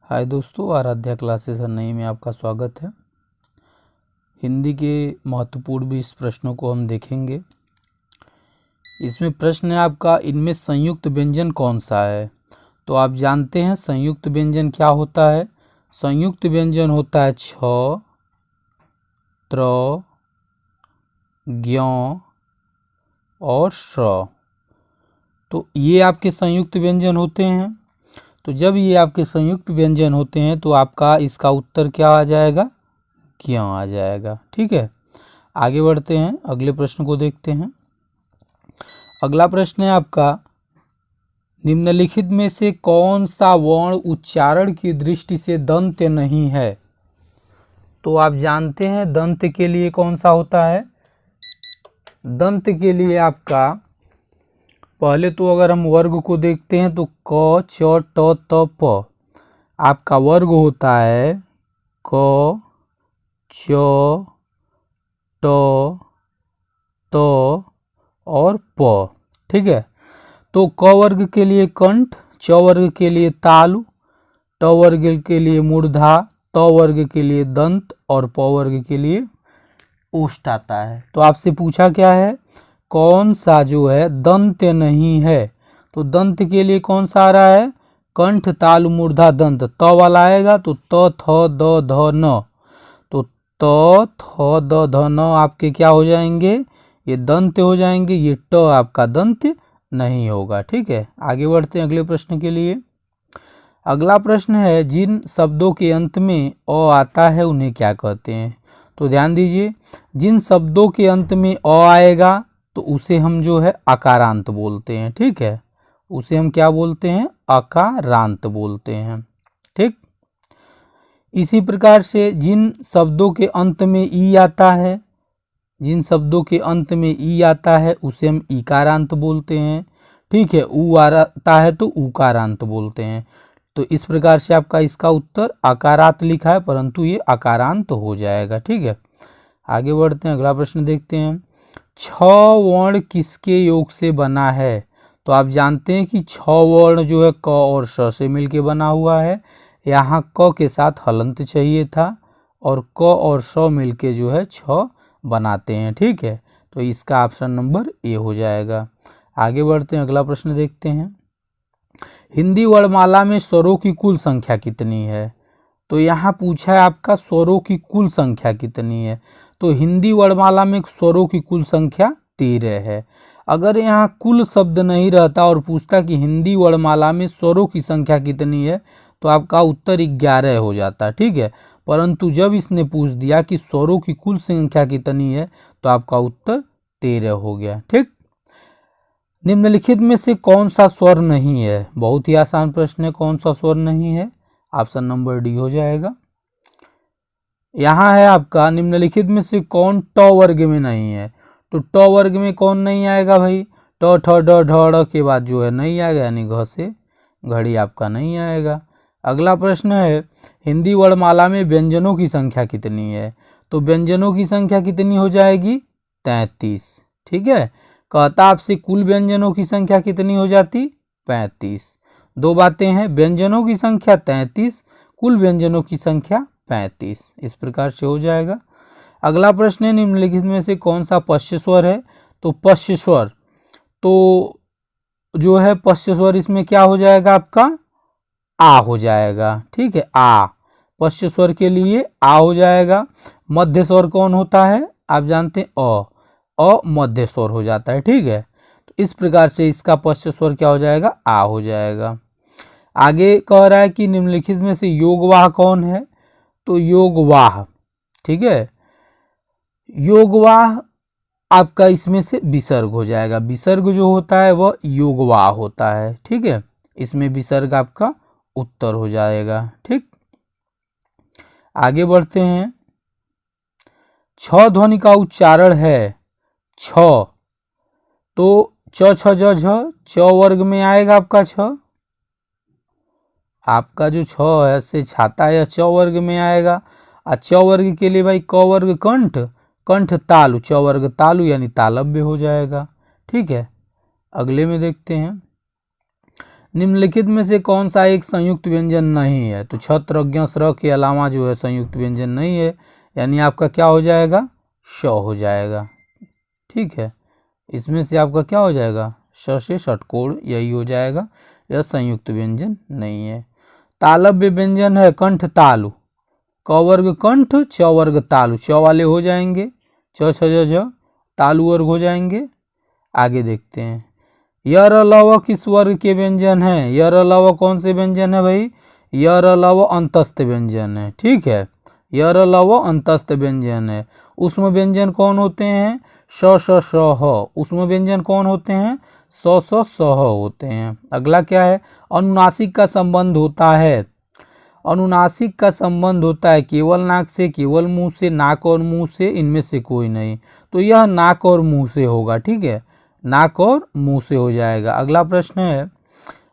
हाय दोस्तों, आराध्या क्लासेस नई में आपका स्वागत है। हिंदी के महत्वपूर्ण 20 प्रश्नों को हम देखेंगे। इसमें प्रश्न है आपका, इनमें संयुक्त व्यंजन कौन सा है। तो आप जानते हैं संयुक्त व्यंजन क्या होता है। संयुक्त व्यंजन होता है छ, त्र, ज्ञ और श्र। तो ये आपके संयुक्त व्यंजन होते हैं। तो जब ये आपके संयुक्त व्यंजन होते हैं तो आपका इसका उत्तर क्या आ जाएगा, ज्ञ आ जाएगा। ठीक है, आगे बढ़ते हैं, अगले प्रश्न को देखते हैं। अगला प्रश्न है आपका, निम्नलिखित में से कौन सा वर्ण उच्चारण की दृष्टि से दंत्य नहीं है। तो आप जानते हैं दंत के लिए कौन सा होता है। दंत के लिए आपका पहले तो अगर हम वर्ग को देखते हैं तो क, च, ट, त, प आपका वर्ग होता है क, च, ट, त और प। ठीक है, तो क वर्ग के लिए कंठ, च वर्ग के लिए तालु, ट वर्ग के लिए मूर्धा, त वर्ग के लिए दंत और प वर्ग के लिए ओष्ठ आता है। तो आपसे पूछा क्या है, कौन सा जो है दंत्य नहीं है। तो दंत के लिए कौन सा आ रहा है, कंठ, तालु, मूर्धा, दंत। त वाला आएगा तो त, थ, द, ध, न। तो त, थ, द, ध, न आपके क्या हो जाएंगे, ये दंत्य हो जाएंगे। ये ट आपका दंत्य नहीं होगा। ठीक है, आगे बढ़ते हैं अगले प्रश्न के लिए। अगला प्रश्न है, जिन शब्दों के अंत में अ आता है उन्हें क्या कहते हैं। तो ध्यान दीजिए, जिन शब्दों के अंत में अ आएगा तो उसे हम जो है अकारांत बोलते हैं। ठीक है, उसे हम क्या बोलते हैं, अकारांत बोलते हैं। ठीक, इसी प्रकार से जिन शब्दों के अंत में ई आता है, जिन शब्दों के अंत में ई आता है उसे हम इकारांत बोलते हैं। ठीक है, ऊ आता है तो उकारांत बोलते हैं। तो इस प्रकार से आपका इसका उत्तर आकारांत लिखा है परंतु ये अकारांत हो जाएगा। ठीक है, आगे बढ़ते हैं, अगला प्रश्न देखते हैं। छ वर्ण किसके योग से बना है। तो आप जानते हैं कि छ वर्ण जो है क और श से मिलके बना हुआ है। यहाँ क के साथ हलंत चाहिए था और क और श मिलके जो है छ बनाते हैं। ठीक है, तो इसका ऑप्शन नंबर ए हो जाएगा। आगे बढ़ते हैं, अगला प्रश्न देखते हैं। हिंदी वर्णमाला में स्वरों की कुल संख्या कितनी है। तो यहाँ पूछा है आपका स्वरों की कुल संख्या कितनी है। तो हिंदी वर्णमाला में स्वरों की कुल संख्या 13 है। अगर यहाँ कुल शब्द नहीं रहता और पूछता कि हिंदी वर्णमाला में स्वरों की संख्या कितनी है तो आपका उत्तर 11 हो जाता। ठीक है, परंतु जब इसने पूछ दिया कि स्वरों की कुल संख्या कितनी है तो आपका उत्तर 13 हो गया। ठीक, निम्नलिखित में से कौन सा स्वर नहीं है। बहुत ही आसान प्रश्न है, कौन सा स्वर नहीं है, ऑप्शन नंबर डी हो जाएगा। यहाँ है आपका, निम्नलिखित में से कौन ट वर्ग में नहीं है। तो ट वर्ग में कौन नहीं आएगा भाई, ट, ठ, ड, ढ, ड़ के बाद जो है नहीं आएगा, यानी घ से घड़ी आपका नहीं आएगा। अगला प्रश्न है, हिंदी वर्णमाला में व्यंजनों की संख्या कितनी है। तो व्यंजनों की संख्या कितनी हो जाएगी, 33। ठीक है, कहता आपसे कुल व्यंजनों की संख्या कितनी हो जाती, 35। दो बातें हैं, व्यंजनों की संख्या 33, कुल व्यंजनों की संख्या 35, इस प्रकार से हो जाएगा। अगला प्रश्न है, निम्नलिखित में से कौन सा पश्य स्वर है। तो पश्य स्वर तो जो है पश्य स्वर इसमें क्या हो जाएगा आपका, आ हो जाएगा। ठीक है, आ पश्य स्वर के लिए आ हो जाएगा। मध्य स्वर कौन होता है, आप जानते हैं अ मध्य स्वर हो जाता है। ठीक है, तो इस प्रकार से इसका पश्य स्वर क्या हो जाएगा, आ हो जाएगा। आगे कह रहा है कि निम्नलिखित में से योगवाह कौन है। तो योगवाह, ठीक है, योगवाह आपका इसमें से विसर्ग हो जाएगा। विसर्ग जो होता है वह योगवाह होता है। ठीक है, इसमें विसर्ग आपका उत्तर हो जाएगा। ठीक, आगे बढ़ते हैं। छ ध्वनि का उच्चारण है छ, तो च, छ, ज, झ, च वर्ग में आएगा आपका छ। आपका जो छ है से छाता है, च वर्ग में आएगा। और च वर्ग के लिए भाई क वर्ग कंठ, कंठ तालु, च वर्ग तालु यानी तालव्य हो जाएगा। ठीक है, अगले में देखते हैं। निम्नलिखित में से कौन सा एक संयुक्त व्यंजन नहीं है? तो छत्र ज्ञ स्र के अलावा जो है संयुक्त व्यंजन नहीं है, यानी आपका क्या हो जाएगा? श हो जाएगा। ठीक है, इसमें से आपका क्या हो जाएगा? श से षटकोण, यही हो जाएगा, यह संयुक्त व्यंजन नहीं है। तालव्य व्यंजन है कंठ तालु, क वर्ग कंठ, च वर्ग तालु, च वाले हो जाएंगे, च छ ज झ, तालु वर्ग हो जाएंगे। आगे देखते हैं, यर लव किस वर्ग के व्यंजन है? यर लव कौन से व्यंजन है भाई? यर लव अंतस्थ व्यंजन है। ठीक है, यर लव अंतस्थ व्यंजन है। उष्म व्यंजन कौन होते हैं? श श श ह। उष्म व्यंजन कौन होते हैं? स स स ह होते हैं। अगला क्या है? अनुनासिक का संबंध होता है। अनुनासिक का संबंध होता है केवल नाक से, केवल मुंह से, नाक और मुंह से, इनमें से कोई नहीं। तो यह नाक और मुंह से होगा। ठीक है, नाक और मुंह से हो जाएगा। अगला प्रश्न है,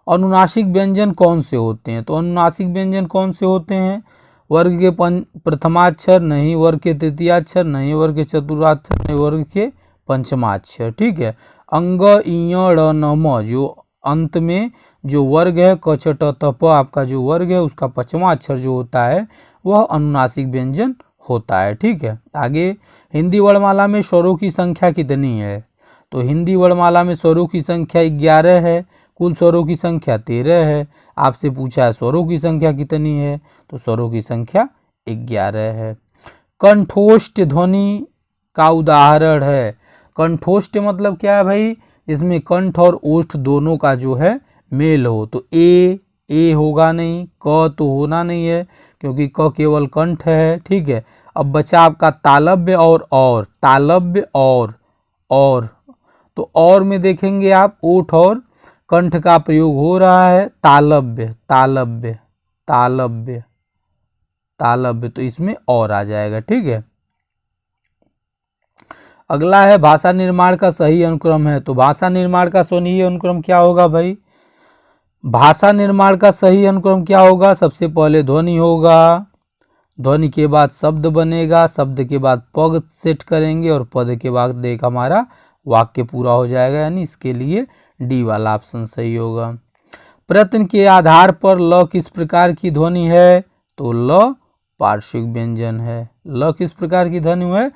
अनुनासिक व्यंजन कौन से होते हैं? तो अनुनासिक व्यंजन कौन से होते हैं? वर्ग के प्रथमाक्षर नहीं, वर्ग के तृतीयाक्षर नहीं, वर्ग के चतुर्थाक्षर नहीं, वर्ग के पंचमाक्षर। ठीक है, अंग इ ड़ न म जो अंत में जो वर्ग है, क छ ट त प आपका जो वर्ग है उसका पांचवा अक्षर जो होता है वह अनुनासिक व्यंजन होता है। ठीक है, आगे हिंदी वर्णमाला में स्वरों की संख्या कितनी है? तो हिंदी वर्णमाला में स्वरों की संख्या 11 है, कुल स्वरों की संख्या 13 है। आपसे पूछा है स्वरों की संख्या कितनी है? तो स्वरों की संख्या 11 है। कंठोष्ठ ध्वनि का उदाहरण है। कंठोष्ठ मतलब क्या है भाई? इसमें कंठ और ओष्ठ दोनों का जो है मेल हो। तो ए होगा नहीं, क तो होना नहीं है क्योंकि क केवल कंठ है। ठीक है, अब बचा आपका तालव्य और तालव्य और तो और में देखेंगे आप ओठ और कंठ का प्रयोग हो रहा है। तालव्य तालव्य तालव्य तालव्य, तो इसमें और आ जाएगा। ठीक है, अगला है भाषा निर्माण का सही अनुक्रम है। तो भाषा निर्माण का सही अनुक्रम क्या होगा भाई? भाषा निर्माण का सही अनुक्रम क्या होगा? सबसे पहले ध्वनि होगा, ध्वनि के बाद शब्द बनेगा, शब्द के बाद पद सेट करेंगे और पद के बाद एक हमारा वाक्य पूरा हो जाएगा, यानी इसके लिए डी वाला ऑप्शन सही होगा। प्रश्न के आधार पर ल किस प्रकार की ध्वनि है? तो ल पार्श्विक व्यंजन है। ल किस प्रकार की ध्वनि है?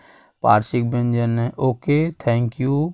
पार्श्विक व्यंजन है। Okay, thank you.